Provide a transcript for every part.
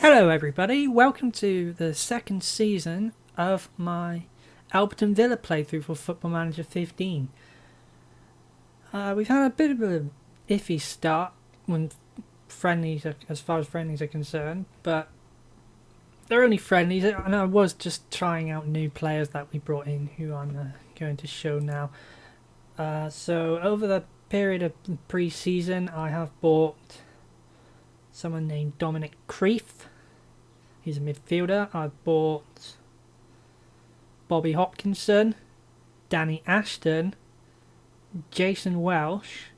Hello everybody, welcome to the second season of my Elburton Villa playthrough for Football Manager 15. We've had a bit of an iffy start when as far as friendlies are concerned, but they're only friendlies, and I was just trying out new players that we brought in, who I'm going to show now. So over the period of pre-season, I have bought someone named Dominic Creef. He's a midfielder. I bought Bobby Hopkinson, Danny Ashton, Jason Welsh.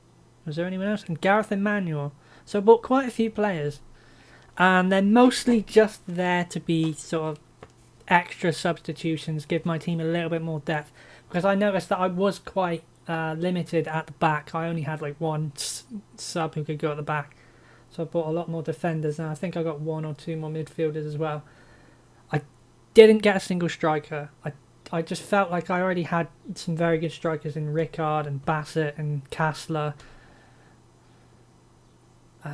Was there anyone else? And Gareth Emmanuel. So I bought quite a few players. And they're mostly just there to be sort of extra substitutions, give my team a little bit more depth. Because I noticed that I was quite limited at the back. I only had like one sub who could go at the back. So I bought a lot more defenders, and I think I got one or two more midfielders as well. I didn't get a single striker. I just felt like I already had some very good strikers in Rickard and Bassett and Kassler.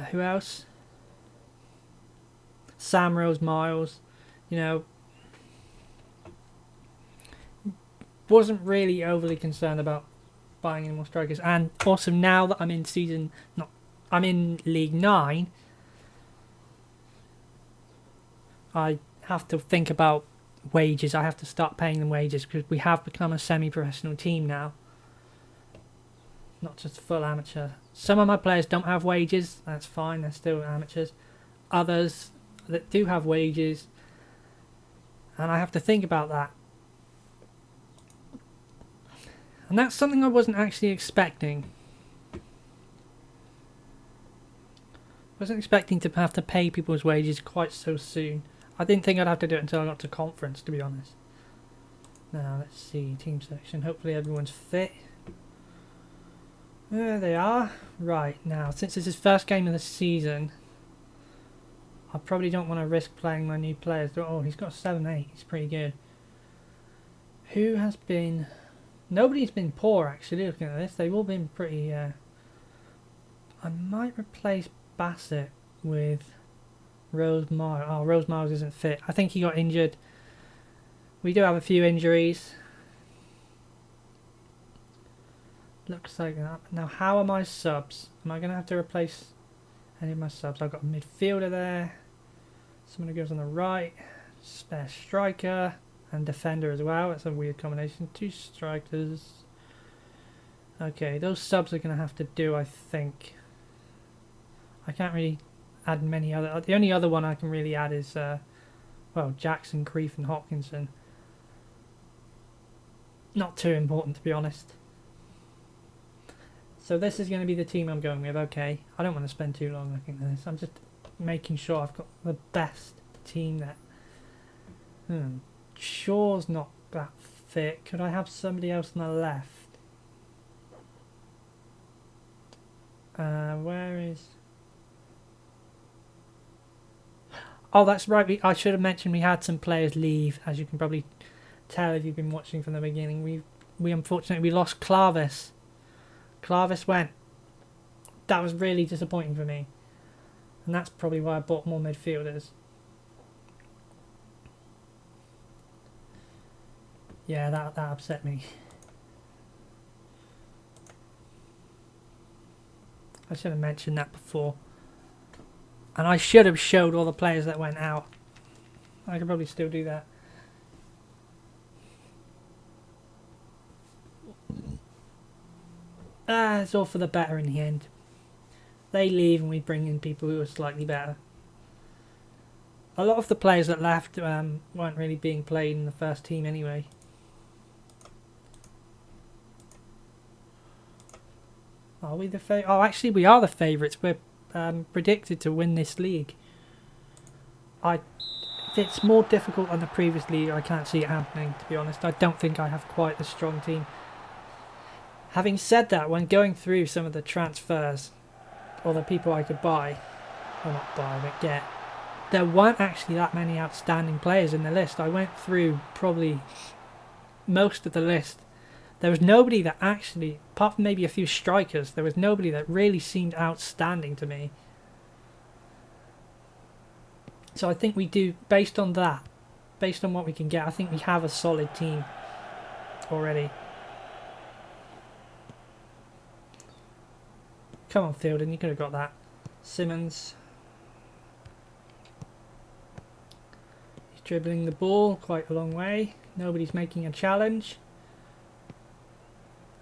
Who else? Sam Rose-Miles. You know, wasn't really overly concerned about buying any more strikers. And also now that I'm in League 9, I have to think about wages. I have to start paying them wages because we have become a semi-professional team now, not just full amateur. Some of my players don't have wages, that's fine, they're still amateurs. Others that do have wages, and I have to think about that. And that's something I wasn't actually expecting. Wasn't expecting to have to pay people's wages quite so soon. I didn't think I'd have to do it until I got to conference, to be honest. Now, let's see, team selection. Hopefully everyone's fit. There they are. Right, now, since this is first game of the season, I probably don't want to risk playing my new players. Oh, he's got 7-8. He's pretty good. Who has been... Nobody's been poor, actually, looking at this. They've all been pretty... I might replace Bassett with Rose-Miles. Oh, Rose-Miles isn't fit. I think he got injured. We do have a few injuries. Looks like that. Now, how are my subs? Am I going to have to replace any of my subs? I've got a midfielder there. Someone who goes on the right. Spare striker. And defender as well. It's a weird combination. 2 strikers. Okay, those subs are going to have to do, I think. I can't really add many other... The only other one I can really add is, well, Jackson, Creef and Hopkinson. Not too important, to be honest. So this is going to be the team I'm going with, okay. I don't want to spend too long looking at this. I'm just making sure I've got the best team that... Shaw's not that fit. Could I have somebody else on the left? Where is... Oh, that's right. I should have mentioned we had some players leave, as you can probably tell if you've been watching from the beginning. We unfortunately lost Clavis. Clavis went. That was really disappointing for me, and that's probably why I bought more midfielders. Yeah, that upset me. I should have mentioned that before. And I should have showed all the players that went out. I could probably still do that. It's all for the better in the end. They leave and we bring in people who are slightly better. A lot of the players that left weren't really being played in the first team anyway. Are we the favourites? Oh, actually we are the favourites. We're predicted to win this league. If it's more difficult than the previous league, I can't see it happening, to be honest. I don't think I have quite a strong team. Having said that, when going through some of the transfers, or the people I could buy, or not buy, but get, there weren't actually that many outstanding players in the list. I went through probably most of the list. There was nobody that actually, apart from maybe a few strikers, there was nobody that really seemed outstanding to me. So I think we do, based on that, based on what we can get, I think we have a solid team already. Come on, Fielding, you could have got that. Simmons. He's dribbling the ball quite a long way. Nobody's making a challenge.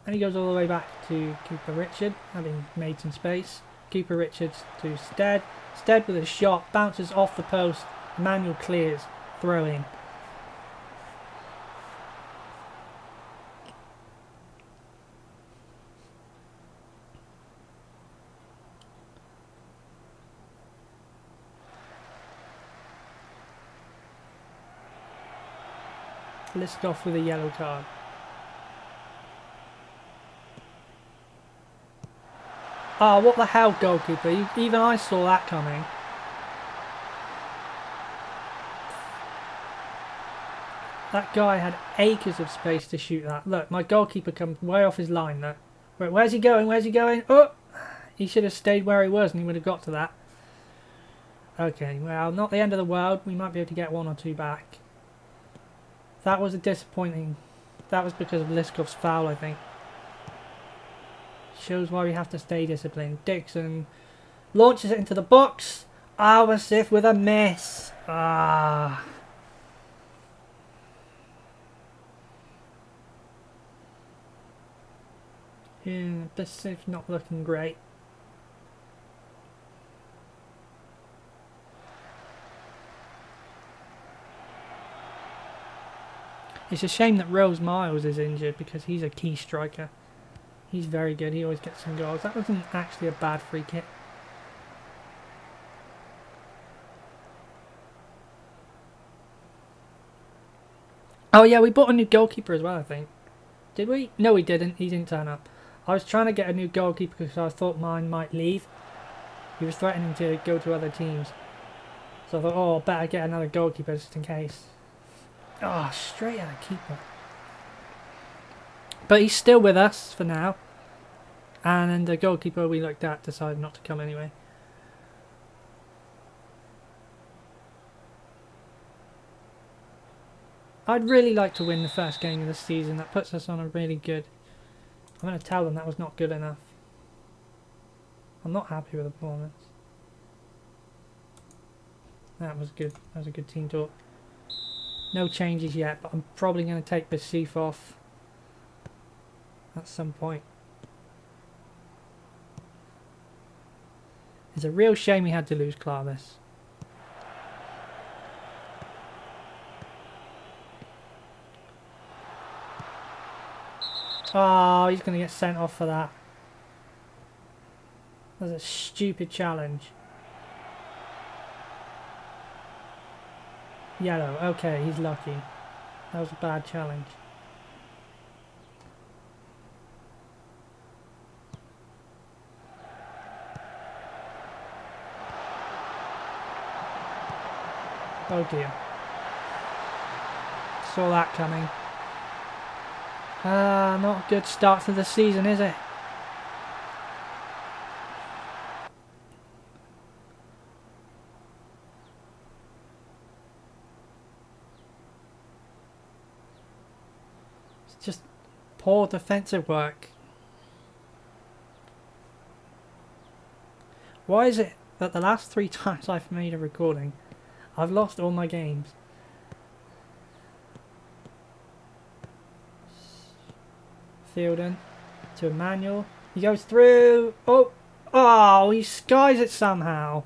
And he goes all the way back to Cooper Richard, having made some space. Cooper Richards to Stead. Stead with a shot, bounces off the post. Manuel clears, throw in. Liskov with a yellow card. Oh, what the hell, goalkeeper? Even I saw that coming. That guy had acres of space to shoot that. Look, my goalkeeper comes way off his line there. Where's he going? Where's he going? Oh! He should have stayed where he was and he would have got to that. Okay, well, not the end of the world. We might be able to get one or two back. That was a disappointing... That was because of Liskov's foul, I think. Shows why we have to stay disciplined. Dixon launches it into the box. Wasif with a miss. Yeah, Wasif not looking great. It's a shame that Rose Miles is injured because he's a key striker. He's very good. He always gets some goals. That wasn't actually a bad free kick. Oh yeah, we bought a new goalkeeper as well, I think. Did we? No, we didn't. He didn't turn up. I was trying to get a new goalkeeper because I thought mine might leave. He was threatening to go to other teams. So I thought, oh, better get another goalkeeper just in case. Oh, straight at a keeper. But he's still with us for now. And then the goalkeeper we looked at decided not to come anyway. I'd really like to win the first game of the season. That puts us on a really good... I'm going to tell them that was not good enough. I'm not happy with the performance. That was good. That was a good team talk. No changes yet, but I'm probably going to take Basif off at some point. It's a real shame we had to lose Clavis. Oh, he's going to get sent off for that. That was a stupid challenge. Yellow. Okay, he's lucky. That was a bad challenge. Oh dear. Saw that coming. Not a good start to the season, is it? It's just poor defensive work. Why is it that the last 3 times I've made a recording, I've lost all my games? Fielden to Emmanuel. He goes through. Oh, he skies it somehow.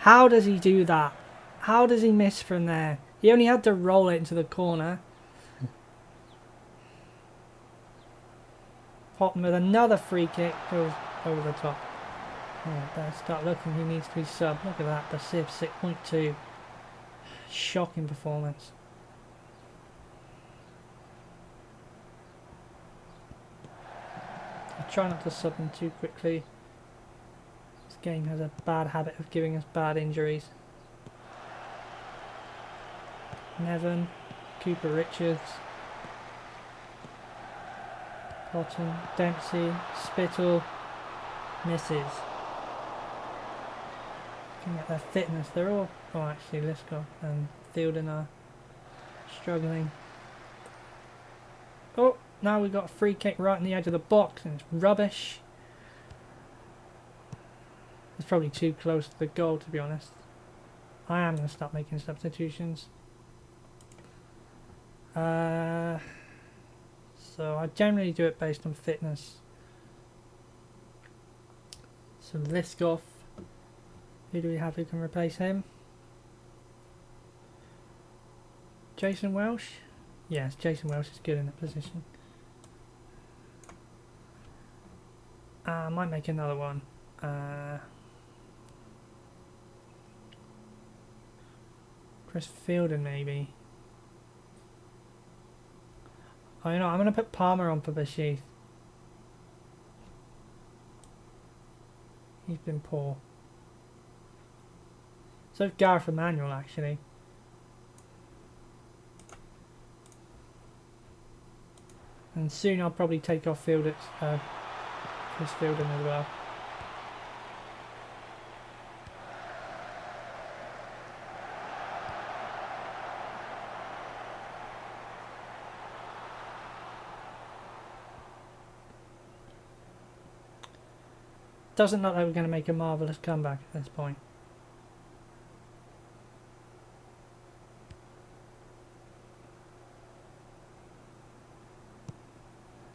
How does he do that? How does he miss from there? He only had to roll it into the corner. Potten with another free kick goes over the top. Oh, better start looking who needs to be subbed. Look at that, the Civ 6.2. Shocking performance. Try not to sub them too quickly. This game has a bad habit of giving us bad injuries. Nevin, Cooper Richards, Potten, Dempsey, Spittle, misses. Looking at their fitness, they're all Oh, actually, let's go. And Fielding are struggling. Oh, now we've got a free kick right on the edge of the box, and it's rubbish. It's probably too close to the goal, to be honest. I am going to start making substitutions. So I generally do it based on fitness. So Liskov. Who do we have who can replace him? Jason Welsh? Yes, Jason Welsh is good in that position. I might make another one. Chris Fielding maybe. Oh, you know, I'm going to put Palmer on for Bashir. He's been poor. So Gareth Emanuel, actually. And soon I'll probably take off Chris Fielding as well. Doesn't look like we're going to make a marvellous comeback at this point.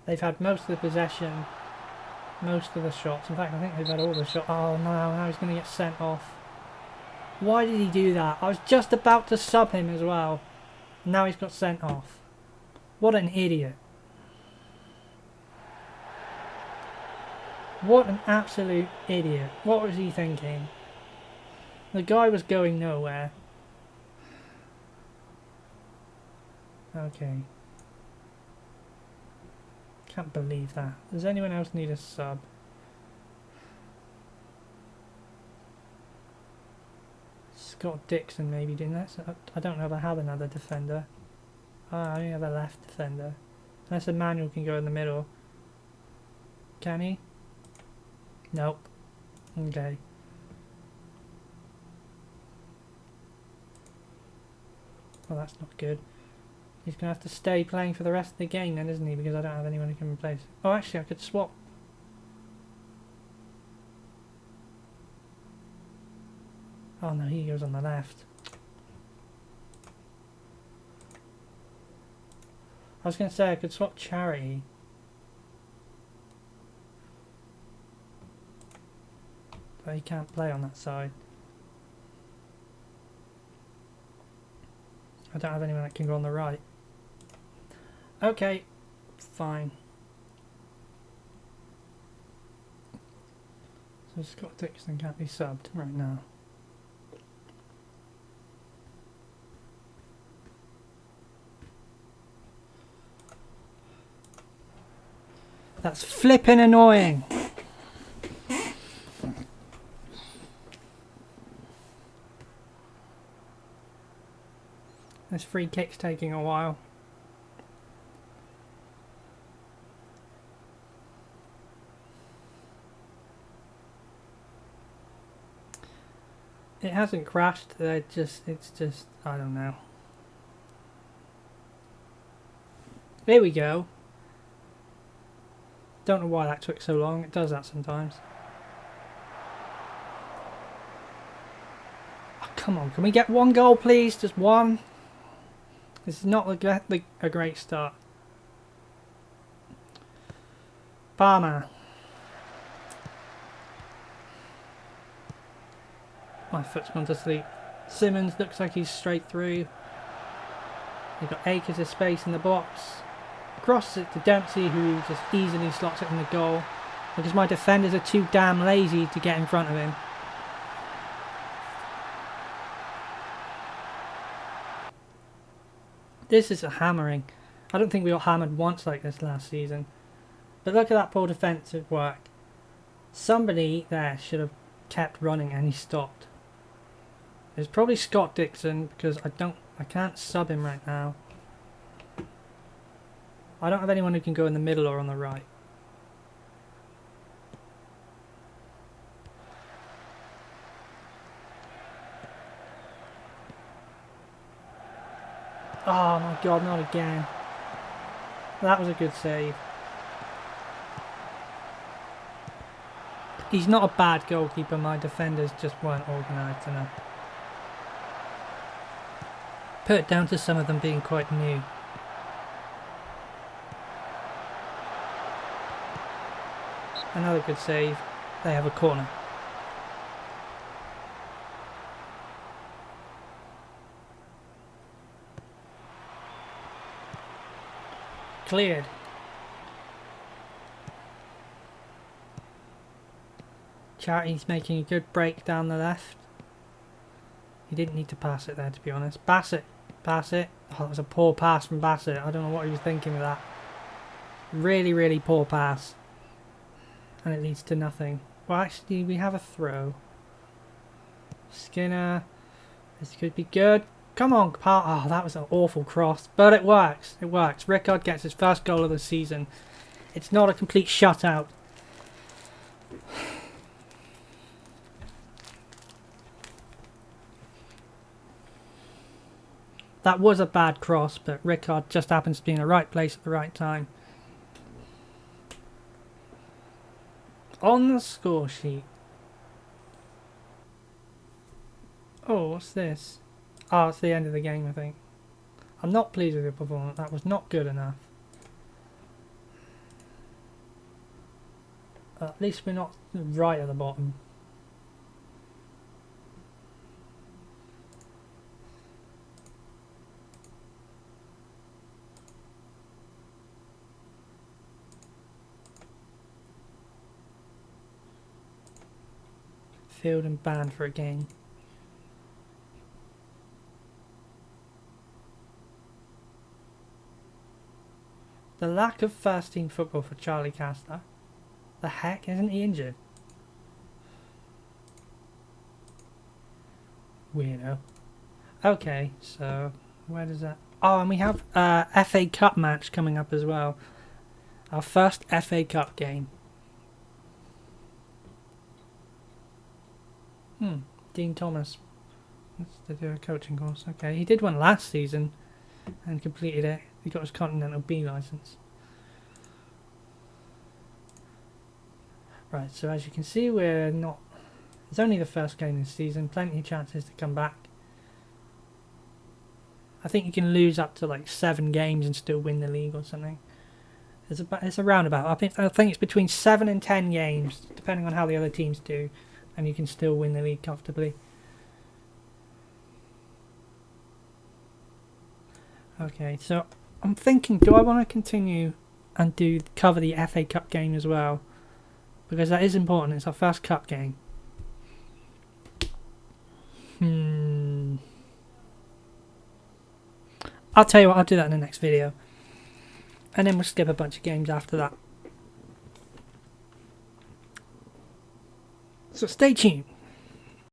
They've had most of the possession, most of the shots. In fact, I think they've had all the shots. Oh no, now he's going to get sent off. Why did he do that? I was just about to sub him as well. Now he's got sent off. What an idiot. What an absolute idiot. What was he thinking? The guy was going nowhere. Okay. Can't believe that. Does anyone else need a sub? Scott Dixon maybe, didn't that? So I don't know if I have another defender. Oh, I only have a left defender. Unless Emmanuel can go in the middle. Can he? Nope. Okay. Well, that's not good. He's going to have to stay playing for the rest of the game then, isn't he? Because I don't have anyone who can replace him. Oh, actually, I could swap. Oh, no, he goes on the left. I was going to say I could swap Charity. But he can't play on that side. I don't have anyone that can go on the right. Okay, fine. So Scott Dixon can't be subbed right now. That's flipping annoying. This free kick's taking a while. It hasn't crashed, it's just, I don't know. There we go. Don't know why that took so long, it does that sometimes. Oh, come on, can we get one goal please? Just one? This is not a great start. Palmer. My foot's gone to sleep. Simmons looks like he's straight through. You've got acres of space in the box. Crosses it to Dempsey, who just easily slots it in the goal. Because my defenders are too damn lazy to get in front of him. This is a hammering. I don't think we got hammered once like this last season. But look at that poor defensive work. Somebody there should have kept running and he stopped. It's probably Scott Dixon because I can't sub him right now. I don't have anyone who can go in the middle or on the right. Oh my god, not again. That was a good save. He's not a bad goalkeeper, my defenders just weren't organised enough. Put it down to some of them being quite new. Another good save. They have a corner. Cleared. Charity's making a good break down the left. He didn't need to pass it there, to be honest. Bassett. Pass it. Oh, that was a poor pass from Bassett. I don't know what he was thinking with that. Really, really poor pass. And it leads to nothing. Well, actually, we have a throw. Skinner. This could be good. Come on, oh, that was an awful cross. But it works. It works. Rickard gets his first goal of the season. It's not a complete shutout. That was a bad cross, but Rickard just happens to be in the right place at the right time. On the score sheet. Oh, what's this? Oh, it's the end of the game, I think. I'm not pleased with your performance. That was not good enough. At least we're not right at the bottom. Field and banned for a game. The lack of first team football for Charlie Castor. The heck, isn't he injured? Weirdo. Okay, so where does that... Oh, and we have a FA Cup match coming up as well. Our first FA Cup game. Dean Thomas. Let's do a coaching course. Okay, he did one last season and completed it. He got his Continental B licence. Right, so as you can see, we're not... It's only the first game this season. Plenty of chances to come back. I think you can lose up to like 7 games and still win the league or something. It's a roundabout. I think it's between 7 and 10 games, depending on how the other teams do. And you can still win the league comfortably. Okay, so I'm thinking, do I want to continue and cover the FA Cup game as well? Because that is important. It's our first cup game. I'll tell you what, I'll do that in the next video. And then we'll skip a bunch of games after that. So stay tuned.